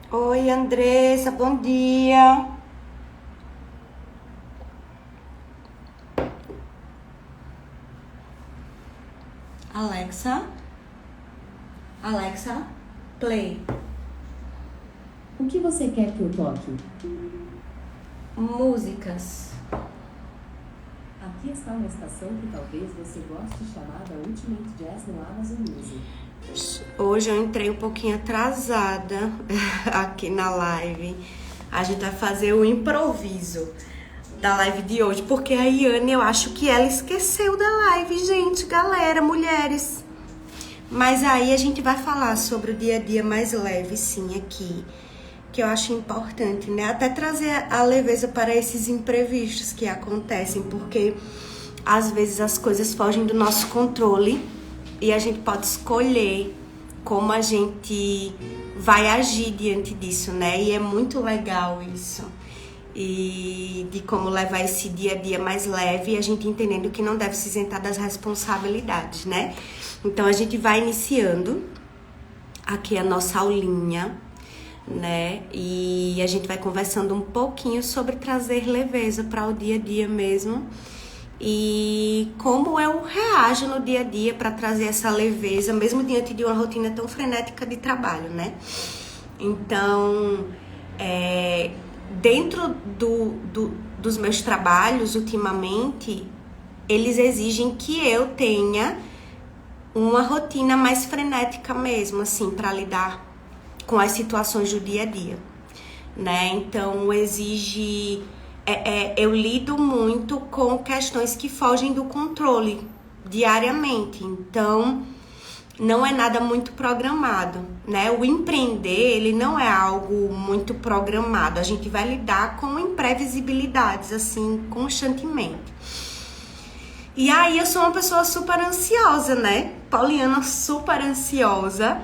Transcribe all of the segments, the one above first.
Oi, Andressa, bom dia. Alexa, play. O que você quer que eu toque? Músicas. Aqui está uma estação que talvez você goste, chamada Ultimate Jazz no Amazon Music. Hoje eu entrei um pouquinho atrasada aqui na live. A gente vai fazer o improviso da live de hoje, porque a Iane, eu acho que ela esqueceu da live, gente, galera, mulheres. Mas aí a gente vai falar sobre o dia a dia mais leve, sim, aqui, que eu acho importante, né? Até trazer a leveza para esses imprevistos que acontecem, porque às vezes as coisas fogem do nosso controle e a gente pode escolher como a gente vai agir diante disso, né? E é muito legal isso. E de como levar esse dia a dia mais leve e a gente entendendo que não deve se isentar das responsabilidades, né? Então a gente vai iniciando aqui a nossa aulinha, né? E a gente vai conversando um pouquinho sobre trazer leveza para o dia a dia mesmo. E como eu reajo no dia a dia para trazer essa leveza, mesmo diante de uma rotina tão frenética de trabalho, né? Então, dentro dos meus trabalhos, ultimamente, eles exigem que eu tenha uma rotina mais frenética mesmo, assim, para lidar com as situações do dia a dia, né? Então, exige... eu lido muito com questões que fogem do controle diariamente, então não é nada muito programado, né? O empreender, ele não é algo muito programado, a gente vai lidar com imprevisibilidades, assim, constantemente. E aí eu sou uma pessoa super ansiosa, né? Pauliana super ansiosa.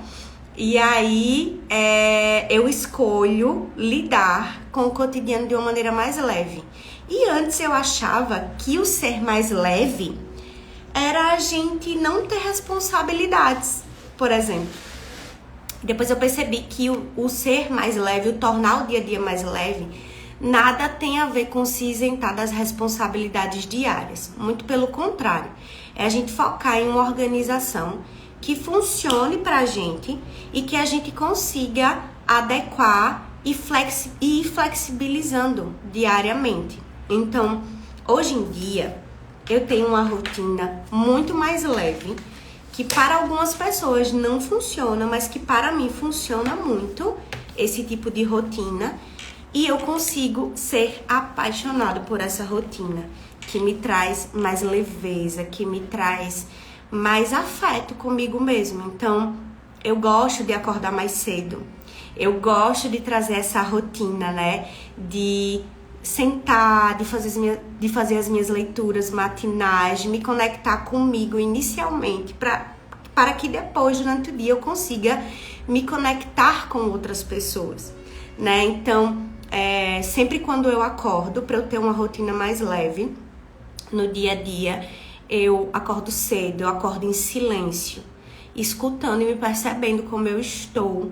E aí eu escolho lidar com o cotidiano de uma maneira mais leve. E antes eu achava que o ser mais leve era a gente não ter responsabilidades, por exemplo. Depois eu percebi que o ser mais leve, o tornar o dia a dia mais leve, nada tem a ver com se isentar das responsabilidades diárias. Muito pelo contrário, é a gente focar em uma organização que funcione pra gente e que a gente consiga adequar e ir flexibilizando diariamente. Então, hoje em dia, eu tenho uma rotina muito mais leve, que para algumas pessoas não funciona, mas que para mim funciona muito esse tipo de rotina. E eu consigo ser apaixonada por essa rotina, que me traz mais leveza, que me traz mais afeto comigo mesmo. Então, eu gosto de acordar mais cedo. Eu gosto de trazer essa rotina, né? De sentar, de fazer as minhas leituras matinais, de me conectar comigo inicialmente, para que depois, durante o dia, eu consiga me conectar com outras pessoas, né? Então, sempre quando eu acordo, para eu ter uma rotina mais leve no dia a dia, eu acordo cedo, eu acordo em silêncio, escutando e me percebendo como eu estou,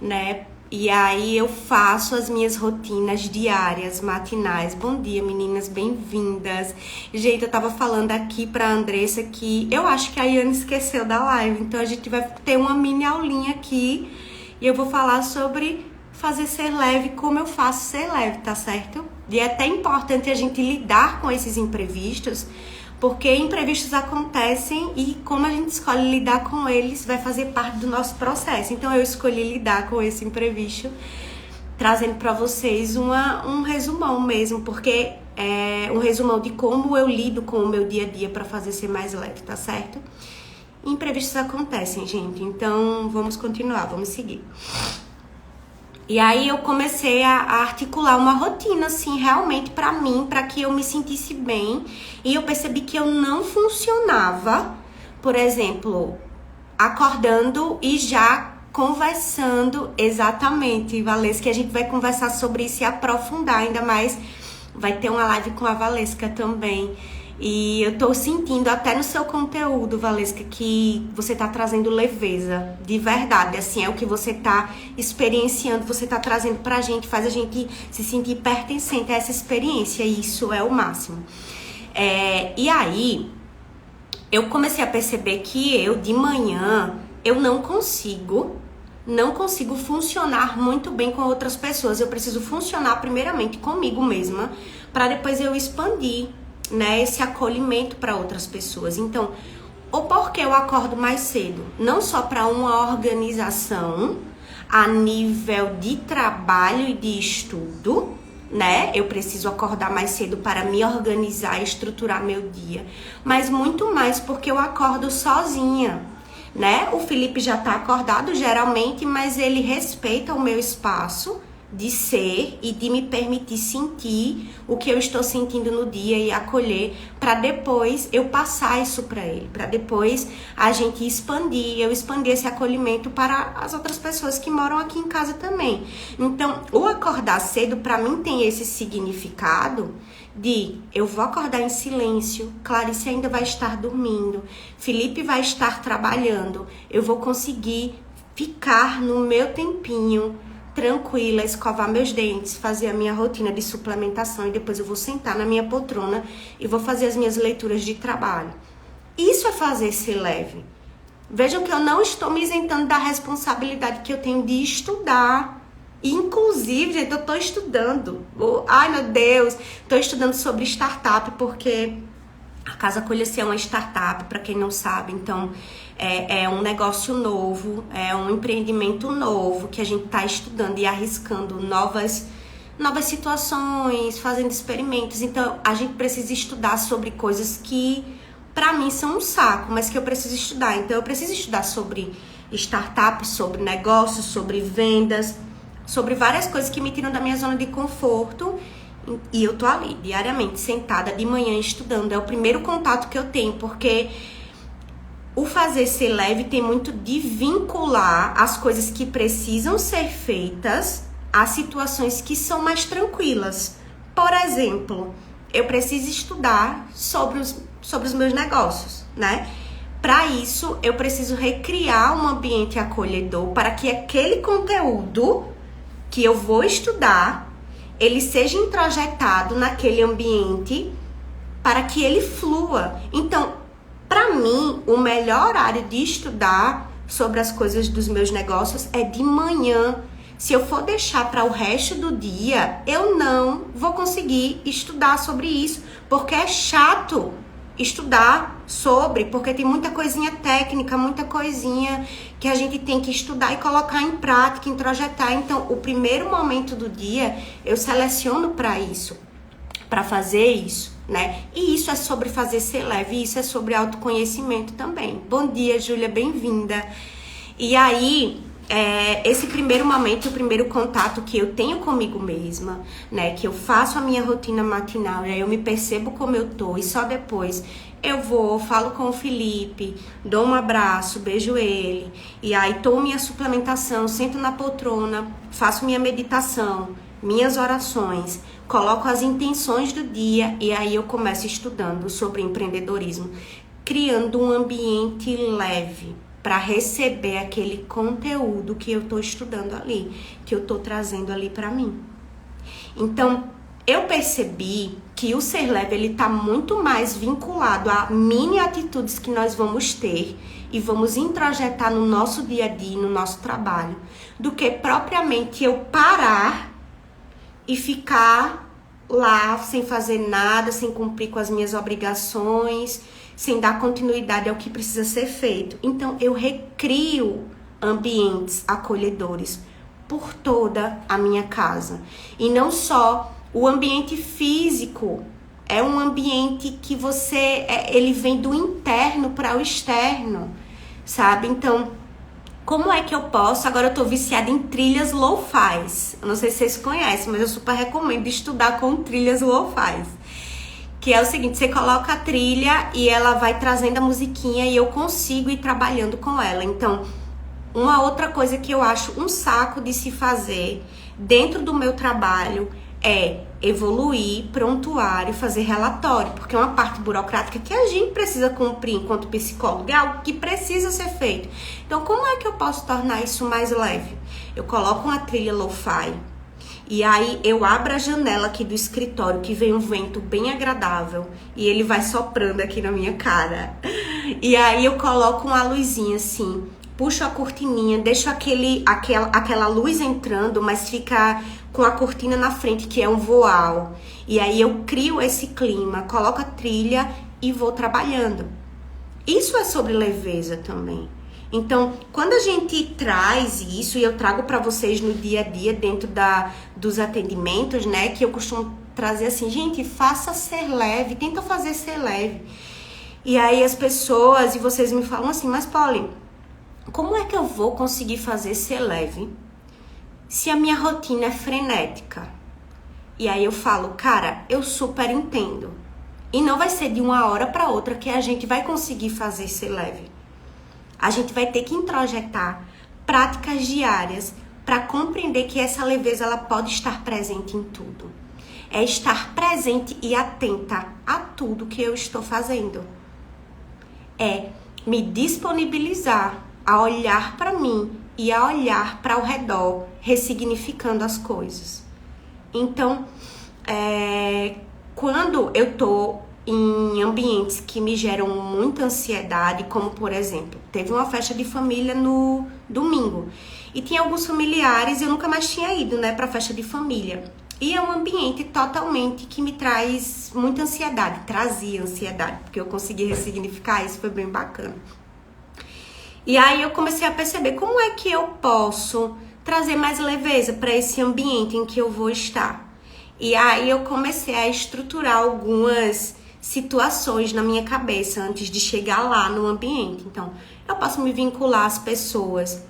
né? E aí eu faço as minhas rotinas diárias, matinais. Bom dia, meninas, bem-vindas. Gente, eu tava falando aqui pra Andressa que eu acho que a Iane esqueceu da live, então a gente vai ter uma mini aulinha aqui e eu vou falar sobre fazer ser leve, como eu faço ser leve, tá certo? E é até importante a gente lidar com esses imprevistos, porque imprevistos acontecem e como a gente escolhe lidar com eles vai fazer parte do nosso processo. Então eu escolhi lidar com esse imprevisto, trazendo para vocês um resumão mesmo, porque um resumão de como eu lido com o meu dia a dia para fazer ser mais leve, tá certo? Imprevistos acontecem, gente, então vamos continuar, vamos seguir. E aí eu comecei a articular uma rotina, assim, realmente pra mim, pra que eu me sentisse bem. E eu percebi que eu não funcionava, por exemplo, acordando e já conversando. Exatamente, Valesca, que a gente vai conversar sobre isso e aprofundar ainda mais. Vai ter uma live com a Valesca também. E eu tô sentindo até no seu conteúdo, Valesca, que você tá trazendo leveza, de verdade, assim, é o que você tá experienciando, você tá trazendo pra gente, faz a gente se sentir pertencente a essa experiência, e isso é o máximo. E aí, eu comecei a perceber que eu, de manhã, eu não consigo funcionar muito bem com outras pessoas, eu preciso funcionar primeiramente comigo mesma, pra depois eu expandir, né, esse acolhimento para outras pessoas. Então, o porquê eu acordo mais cedo? Não só para uma organização a nível de trabalho e de estudo, né? Eu preciso acordar mais cedo para me organizar e estruturar meu dia, mas muito mais porque eu acordo sozinha, né? O Felipe já tá acordado geralmente, mas ele respeita o meu espaço de ser e de me permitir sentir o que eu estou sentindo no dia e acolher, para depois eu passar isso para ele, para depois a gente eu expandir esse acolhimento para as outras pessoas que moram aqui em casa também. Então, o acordar cedo para mim tem esse significado de eu vou acordar em silêncio, Clarice ainda vai estar dormindo, Felipe vai estar trabalhando, eu vou conseguir ficar no meu tempinho tranquila, escovar meus dentes, fazer a minha rotina de suplementação e depois eu vou sentar na minha poltrona e vou fazer as minhas leituras de trabalho. Isso é fazer ser leve. Vejam que eu não estou me isentando da responsabilidade que eu tenho de estudar. Inclusive, gente, eu estou estudando. Ai, meu Deus, estou estudando sobre startup porque a Casa Acolher-se é uma startup, para quem não sabe, então é um negócio novo, é um empreendimento novo que a gente está estudando e arriscando novas situações, fazendo experimentos. Então, a gente precisa estudar sobre coisas que, para mim, são um saco, mas que eu preciso estudar. Então, eu preciso estudar sobre startups, sobre negócios, sobre vendas, sobre várias coisas que me tiram da minha zona de conforto. E eu tô ali, diariamente, sentada de manhã estudando. É o primeiro contato que eu tenho, porque o fazer ser leve tem muito de vincular as coisas que precisam ser feitas a situações que são mais tranquilas. Por exemplo, eu preciso estudar sobre os meus negócios, né? Para isso, eu preciso recriar um ambiente acolhedor para que aquele conteúdo que eu vou estudar ele seja introjetado naquele ambiente para que ele flua. Então, para mim, o melhor horário de estudar sobre as coisas dos meus negócios é de manhã. Se eu for deixar para o resto do dia, eu não vou conseguir estudar sobre isso, porque é chato estudar sobre, porque tem muita coisinha técnica, muita coisinha que a gente tem que estudar e colocar em prática, introjetar. Então, o primeiro momento do dia, eu seleciono para isso, para fazer isso, né? E isso é sobre fazer ser leve, isso é sobre autoconhecimento também. Bom dia, Júlia, bem-vinda. E aí, esse primeiro momento, o primeiro contato que eu tenho comigo mesma, né? Que eu faço a minha rotina matinal, e aí eu me percebo como eu tô, e só depois eu falo com o Felipe, dou um abraço, beijo ele, e aí tomo minha suplementação, sento na poltrona, faço minha meditação, minhas orações, coloco as intenções do dia, e aí eu começo estudando sobre empreendedorismo, criando um ambiente leve para receber aquele conteúdo que eu tô estudando ali, que eu tô trazendo ali para mim. Então, eu percebi que o ser leve, ele tá muito mais vinculado a mini atitudes que nós vamos ter e vamos introjetar no nosso dia a dia, no nosso trabalho, do que propriamente eu parar e ficar lá sem fazer nada, sem cumprir com as minhas obrigações, sem dar continuidade ao que precisa ser feito. Então, eu recrio ambientes acolhedores por toda a minha casa. E não só O ambiente físico é um ambiente que ele vem do interno para o externo, sabe? Então, como é que eu posso? Agora eu tô viciada em trilhas lo-fi. Eu não sei se vocês conhecem, mas eu super recomendo estudar com trilhas lo-fi. Que é o seguinte, você coloca a trilha e ela vai trazendo a musiquinha e eu consigo ir trabalhando com ela. Então, uma outra coisa que eu acho um saco de se fazer dentro do meu trabalho é evoluir, prontuário, fazer relatório, porque é uma parte burocrática que a gente precisa cumprir enquanto psicólogo, é algo que precisa ser feito. Então, como é que eu posso tornar isso mais leve? Eu coloco uma trilha lo-fi, e aí eu abro a janela aqui do escritório, que vem um vento bem agradável, e ele vai soprando aqui na minha cara. E aí eu coloco uma luzinha assim, puxo a cortininha, deixo aquela luz entrando, mas fica com a cortina na frente, que é um voal. E aí eu crio esse clima, coloco a trilha e vou trabalhando. Isso é sobre leveza também. Então, quando a gente traz isso, e eu trago para vocês no dia a dia, dentro dos atendimentos, né, que eu costumo trazer assim, gente, faça ser leve, tenta fazer ser leve. E aí as pessoas, e vocês me falam assim, mas Polly, como é que eu vou conseguir fazer ser leve se a minha rotina é frenética? E aí eu falo, cara, eu super entendo. E não vai ser de uma hora para outra que a gente vai conseguir fazer ser leve. A gente vai ter que introjetar práticas diárias para compreender que essa leveza ela pode estar presente em tudo. É estar presente e atenta a tudo que eu estou fazendo. É me disponibilizar a olhar para mim e a olhar para o redor, ressignificando as coisas. Então, quando eu tô em ambientes que me geram muita ansiedade, como por exemplo, teve uma festa de família no domingo e tinha alguns familiares, eu nunca mais tinha ido, né, pra festa de família, e é um ambiente totalmente que me traz muita ansiedade, trazia ansiedade, porque eu consegui ressignificar isso, foi bem bacana. E aí eu comecei a perceber como é que eu posso trazer mais leveza para esse ambiente em que eu vou estar. E aí eu comecei a estruturar algumas situações na minha cabeça antes de chegar lá no ambiente. Então, eu posso me vincular às pessoas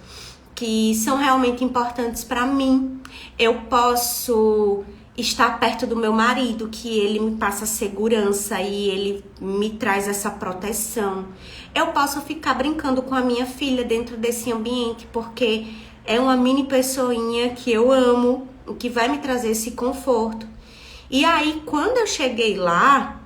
que são realmente importantes para mim. Eu posso estar perto do meu marido, que ele me passa segurança e ele me traz essa proteção. Eu posso ficar brincando com a minha filha dentro desse ambiente, porque é uma mini pessoinha que eu amo, o que vai me trazer esse conforto. E aí, quando eu cheguei lá,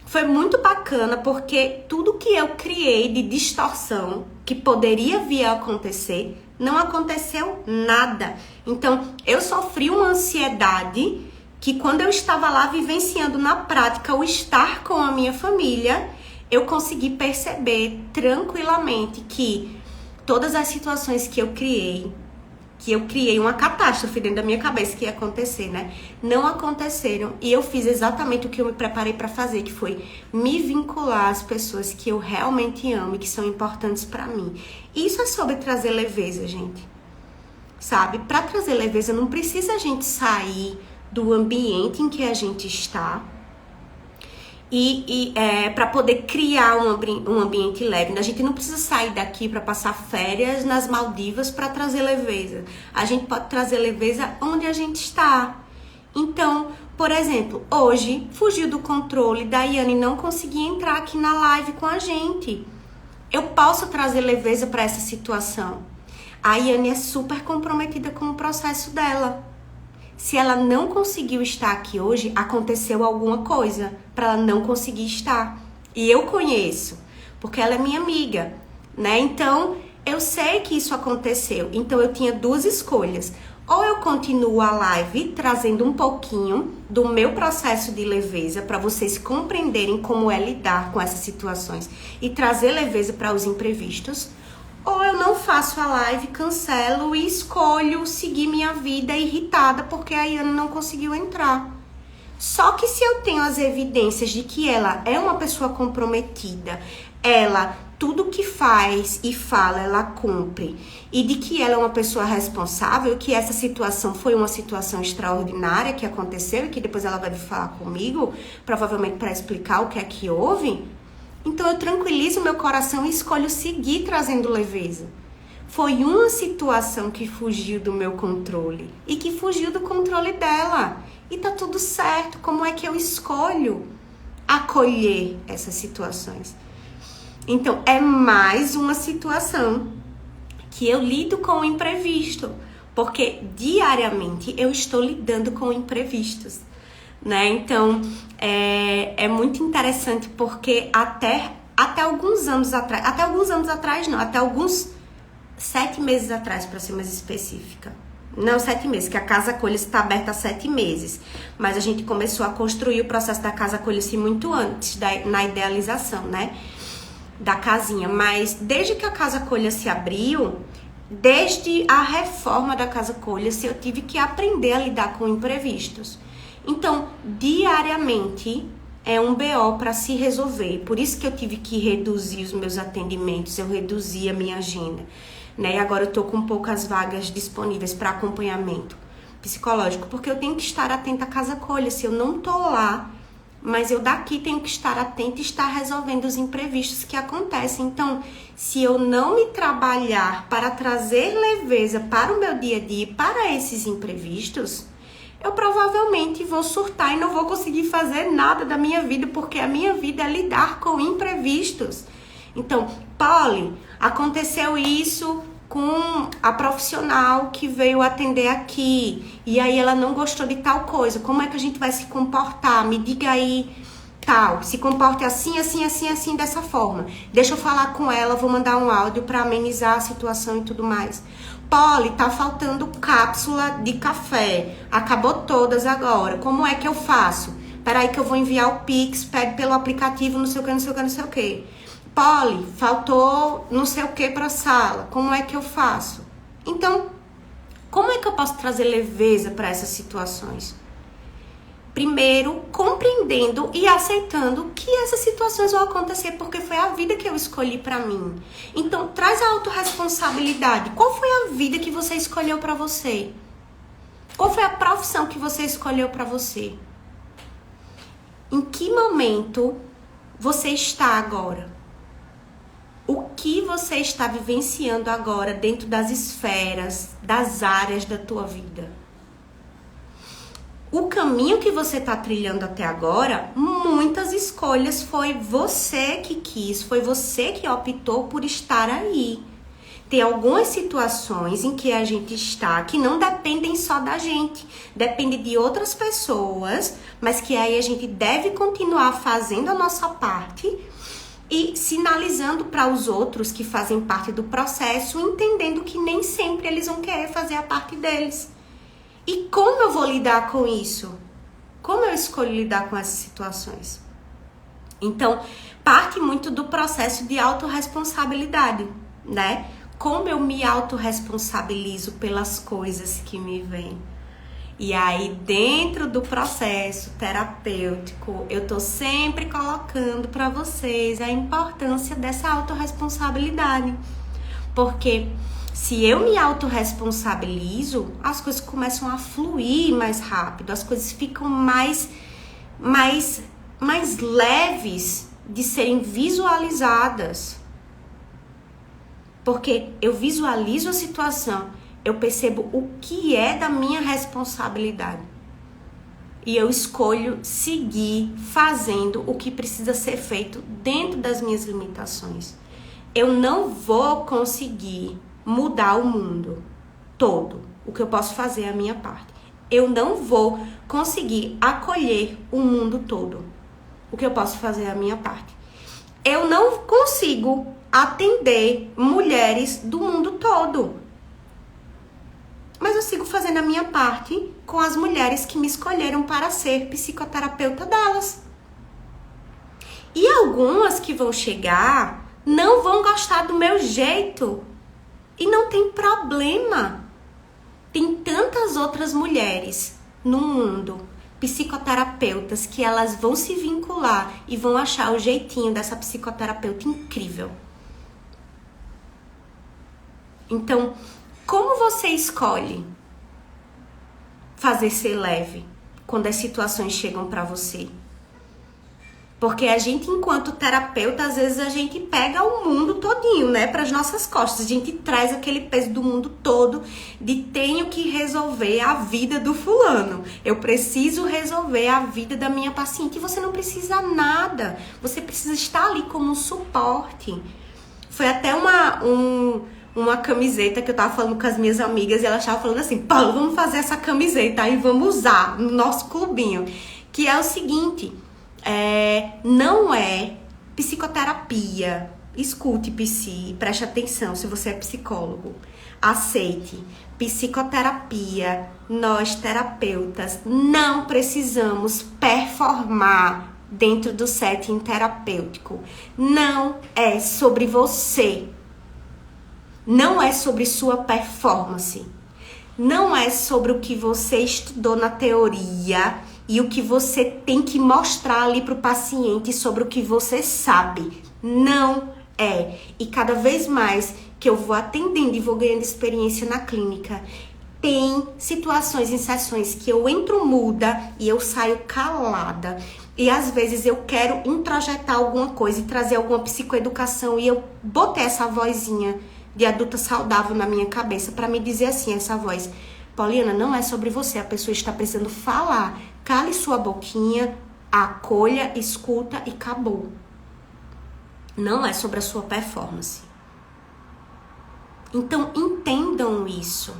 foi muito bacana, porque tudo que eu criei de distorção que poderia vir a acontecer, não aconteceu nada. Então, eu sofri uma ansiedade que quando eu estava lá vivenciando na prática o estar com a minha família, eu consegui perceber tranquilamente que todas as situações que eu criei uma catástrofe dentro da minha cabeça que ia acontecer, né? Não aconteceram, e eu fiz exatamente o que eu me preparei para fazer, que foi me vincular às pessoas que eu realmente amo e que são importantes para mim. Isso é sobre trazer leveza, gente. Sabe? Para trazer leveza não precisa a gente sair do ambiente em que a gente está para poder criar um ambiente leve. A gente não precisa sair daqui para passar férias nas Maldivas para trazer leveza. A gente pode trazer leveza onde a gente está. Então, por exemplo, hoje fugiu do controle, Daiane não conseguia entrar aqui na live com a gente. Eu posso trazer leveza para essa situação. A Yane é super comprometida com o processo dela. Se ela não conseguiu estar aqui hoje, aconteceu alguma coisa para ela não conseguir estar. E eu conheço, porque ela é minha amiga, né? Então, eu sei que isso aconteceu. Então, eu tinha duas escolhas. Ou eu continuo a live trazendo um pouquinho do meu processo de leveza para vocês compreenderem como é lidar com essas situações e trazer leveza para os imprevistos. Ou eu não faço a live, cancelo e escolho seguir minha vida irritada porque a Yane não conseguiu entrar. Só que se eu tenho as evidências de que ela é uma pessoa comprometida, tudo que faz e fala, ela cumpre, e de que ela é uma pessoa responsável, que essa situação foi uma situação extraordinária que aconteceu e que depois ela vai vir falar comigo, provavelmente para explicar o que é que houve, então eu tranquilizo meu coração e escolho seguir trazendo leveza. Foi uma situação que fugiu do meu controle e que fugiu do controle dela. E tá tudo certo. Como é que eu escolho acolher essas situações? Então, é mais uma situação que eu lido com o imprevisto. Porque diariamente eu estou lidando com imprevistos, né? Então, é muito interessante porque até alguns anos atrás, até alguns 7 meses atrás, para ser mais específica. Não 7 meses, que a Casa Acolha-se está aberta há 7 meses. Mas a gente começou a construir o processo da Casa Acolha-se muito antes, na idealização, né? Da casinha. Mas desde que a Casa Acolha-se abriu, desde a reforma da Casa Acolha-se, eu tive que aprender a lidar com imprevistos. Então, diariamente é um BO para se resolver. Por isso que eu tive que reduzir os meus atendimentos, eu reduzi a minha agenda. Né? E agora eu tô com poucas vagas disponíveis para acompanhamento psicológico, porque eu tenho que estar atenta à Casa Acolha. Se eu não tô lá, mas eu daqui tenho que estar atenta e estar resolvendo os imprevistos que acontecem. Então, se eu não me trabalhar para trazer leveza para o meu dia a dia, para esses imprevistos, eu provavelmente vou surtar e não vou conseguir fazer nada da minha vida, porque a minha vida é lidar com imprevistos. Então, Polly, aconteceu isso com a profissional que veio atender aqui, e aí ela não gostou de tal coisa, como é que a gente vai se comportar? Me diga aí, tal, se comporte assim, assim, assim, assim, dessa forma. Deixa eu falar com ela, vou mandar um áudio para amenizar a situação e tudo mais. Polly, tá faltando cápsula de café, acabou todas agora, como é que eu faço? Peraí que eu vou enviar o Pix, pede pelo aplicativo, não sei o que, não sei o que, não sei o que. Polly, faltou não sei o que para a sala, como é que eu faço? Então, como é que eu posso trazer leveza para essas situações? Primeiro, compreendendo e aceitando que essas situações vão acontecer porque foi a vida que eu escolhi para mim. Então, traz a autorresponsabilidade. Qual foi a vida que você escolheu para você? Qual foi a profissão que você escolheu para você? Em que momento você está agora? O que você está vivenciando agora dentro das esferas, das áreas da tua vida? O caminho que você está trilhando até agora, muitas escolhas foi você que quis, foi você que optou por estar aí. Tem algumas situações em que a gente está que não dependem só da gente, depende de outras pessoas, mas que aí a gente deve continuar fazendo a nossa parte e sinalizando para os outros que fazem parte do processo, entendendo que nem sempre eles vão querer fazer a parte deles. E como eu vou lidar com isso? Como eu escolho lidar com essas situações? Então, parte muito do processo de autorresponsabilidade, né? Como eu me autorresponsabilizo pelas coisas que me vêm. E aí, dentro do processo terapêutico, eu tô sempre colocando para vocês a importância dessa autorresponsabilidade. Porque se eu me autorresponsabilizo, as coisas começam a fluir mais rápido, as coisas ficam mais leves de serem visualizadas. Porque eu visualizo a situação, eu percebo o que é da minha responsabilidade. E eu escolho seguir fazendo o que precisa ser feito dentro das minhas limitações. Eu não vou conseguir mudar o mundo todo. O que eu posso fazer é a minha parte. Eu não vou conseguir acolher o mundo todo. O que eu posso fazer é a minha parte. Eu não consigo atender mulheres do mundo todo. Mas eu sigo fazendo a minha parte com as mulheres que me escolheram para ser psicoterapeuta delas. E algumas que vão chegar não vão gostar do meu jeito. E não tem problema. Tem tantas outras mulheres no mundo, psicoterapeutas, que elas vão se vincular e vão achar o jeitinho dessa psicoterapeuta incrível. Então, como você escolhe fazer ser leve quando as situações chegam para você? Porque a gente, enquanto terapeuta, às vezes a gente pega o mundo todinho, né, para as nossas costas. A gente traz aquele peso do mundo todo de tenho que resolver a vida do fulano. Eu preciso resolver a vida da minha paciente. E você não precisa nada. Você precisa estar ali como um suporte. Foi até uma camiseta que eu tava falando com as minhas amigas e elas estavam falando assim, Paulo, vamos fazer essa camiseta aí, vamos usar no nosso clubinho. Que é o seguinte... não é psicoterapia. Escute, psi, preste atenção se você é psicólogo. Aceite. Psicoterapia, nós terapeutas não precisamos performar dentro do setting terapêutico. Não é sobre você. Não é sobre sua performance. Não é sobre o que você estudou na teoria e o que você tem que mostrar ali para o paciente sobre o que você sabe. Não é. E cada vez mais que eu vou atendendo e vou ganhando experiência na clínica, tem situações em sessões que eu entro muda e eu saio calada. E às vezes eu quero introjetar alguma coisa e trazer alguma psicoeducação e eu botei essa vozinha de adulta saudável na minha cabeça para me dizer assim, essa voz... Pauliana, não é sobre você, a pessoa está precisando falar. Cale sua boquinha, acolha, escuta e acabou. Não é sobre a sua performance. Então, entendam isso.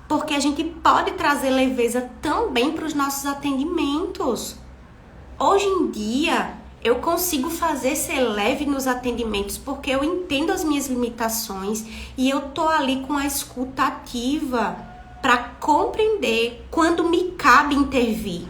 Porque a gente pode trazer leveza também para os nossos atendimentos. Hoje em dia, eu consigo fazer ser leve nos atendimentos porque eu entendo as minhas limitações e eu tô ali com a escuta ativa para compreender quando me cabe intervir.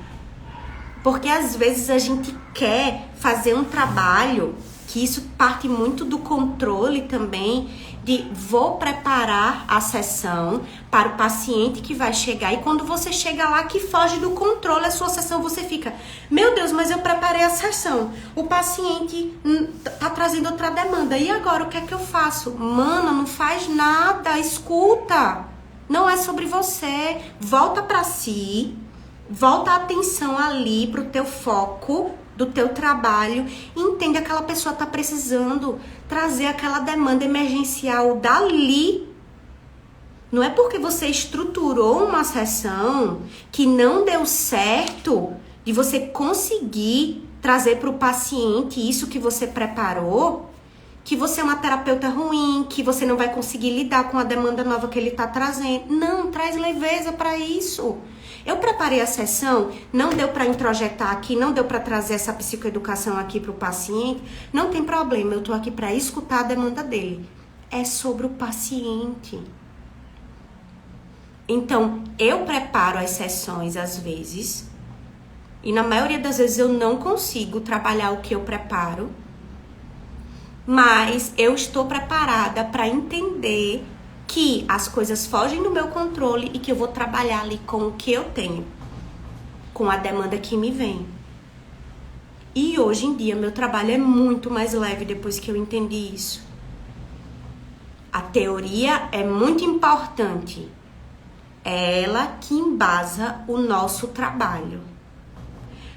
Porque às vezes a gente quer fazer um trabalho, que isso parte muito do controle também, de vou preparar a sessão para o paciente que vai chegar. E quando você chega lá que foge do controle a sua sessão, você fica, meu Deus, mas eu preparei a sessão. O paciente tá trazendo outra demanda. E agora, o que é que eu faço? Mana, não faz nada, escuta. Não é sobre você. Volta para si, volta a atenção ali pro teu foco do teu trabalho, entende que aquela pessoa tá precisando trazer aquela demanda emergencial dali. Não é porque você estruturou uma sessão que não deu certo de você conseguir trazer para o paciente isso que você preparou, que você é uma terapeuta ruim, que você não vai conseguir lidar com a demanda nova que ele tá trazendo. Não, traz leveza para isso. Eu preparei a sessão, não deu para introjetar aqui, não deu para trazer essa psicoeducação aqui para o paciente, não tem problema, eu tô aqui para escutar a demanda dele. É sobre o paciente. Então, eu preparo as sessões às vezes, e na maioria das vezes eu não consigo trabalhar o que eu preparo, mas eu estou preparada para entender que as coisas fogem do meu controle e que eu vou trabalhar ali com o que eu tenho, com a demanda que me vem. E hoje em dia meu trabalho é muito mais leve depois que eu entendi isso. A teoria é muito importante, é ela que embasa o nosso trabalho.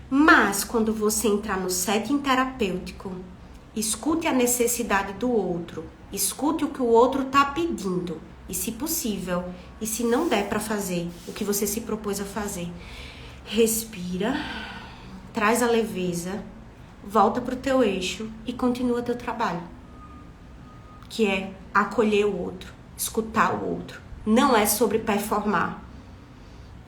Mas quando você entrar no setting terapêutico, escute a necessidade do outro. Escute o que o outro tá pedindo. E se possível, e se não der para fazer o que você se propôs a fazer, respira, traz a leveza, volta pro teu eixo e continua teu trabalho. Que é acolher o outro, escutar o outro. Não é sobre performar.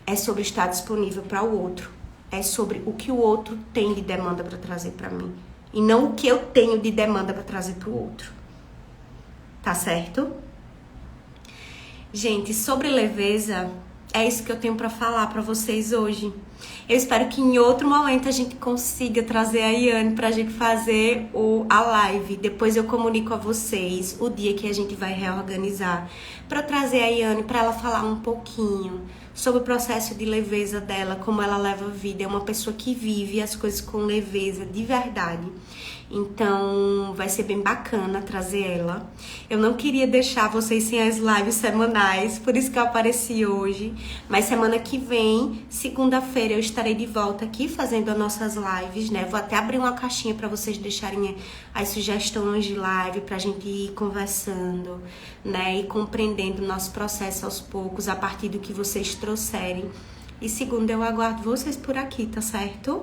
É sobre estar disponível para o outro. É sobre o que o outro tem de demanda para trazer para mim. E não o que eu tenho de demanda para trazer pro outro. Tá certo? Gente, sobre leveza, é isso que eu tenho para falar para vocês hoje. Eu espero que em outro momento a gente consiga trazer a Iane pra gente fazer a live. Depois eu comunico a vocês o dia que a gente vai reorganizar para trazer a Iane para ela falar um pouquinho sobre o processo de leveza dela, como ela leva a vida. É uma pessoa que vive as coisas com leveza de verdade. Então vai ser bem bacana trazer ela. Eu não queria deixar vocês sem as lives semanais, por isso que eu apareci hoje. Mas semana que vem, segunda-feira, eu estarei de volta aqui fazendo as nossas lives, né? Vou até abrir uma caixinha para vocês deixarem as sugestões de live, pra gente ir conversando, né? E compreendendo o nosso processo aos poucos, a partir do que vocês trouxerem. E segunda, eu aguardo vocês por aqui, tá certo?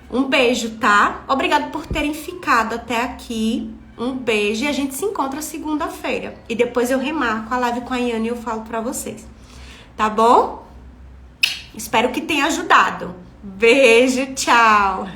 Um beijo, tá? Obrigada por terem ficado até aqui. Um beijo e a gente se encontra segunda-feira. E depois eu remarco a live com a Iane e eu falo pra vocês. Tá bom? Espero que tenha ajudado. Beijo, tchau!